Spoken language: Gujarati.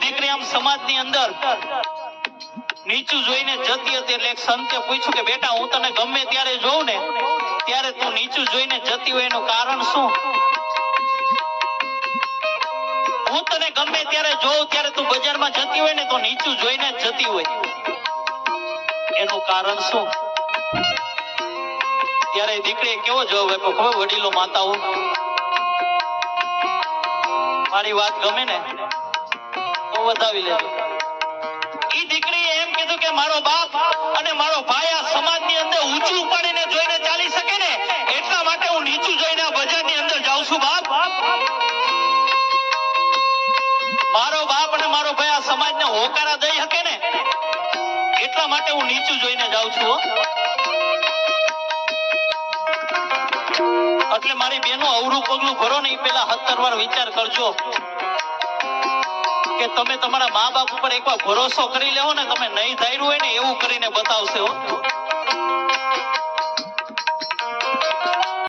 દીકરી આમ સમાજની અંદર નીચું જોઈને જતી હતી એટલે એક સંતે પૂછ્યું કે બેટા હું તને ગમે ત્યારે જોઉં ને ત્યારે તું નીચું જોઈને જતી હોય એનું કારણ શું? હું તને ગમે ત્યારે જોઉં ત્યારે તું બજારમાં જતી હોય ને તો નીચું જોઈને જ જતી હોય એનું કારણ શું? ત્યારે દીકરીએ કેવો જવાબ આપ્યો ખબર? વડીલો માતાઓ મારી વાત ગમે ને તો વધાવી લેજો. ઈ દીકરીએ એમ કીધું કે મારો બાપ અને મારો ભાઈ આ સમાજની અંદર ઊંચું ઉપાડીને જોઈને ચાલી શકે ને એટલા માટે હું નીચું જોઈને આ બજારની અંદર જાઉં છું બાપ. મારો બાપ અને મારો ભાઈ આ સમાજને હોકારા દઈ શકે ને એટલા માટે હું નીચું જોઈને જાઉં છું. એટલે મારી બેનો અવરું પગલું ભરો ને એ પેલા 17 વાર વિચાર કરજો કે તમે તમારા મા બાપ ઉપર એકવાર ભરોસો કરી લેવો ને તમે નહીં ધાર્યું હોય ને એવું કરીને બતાવશે.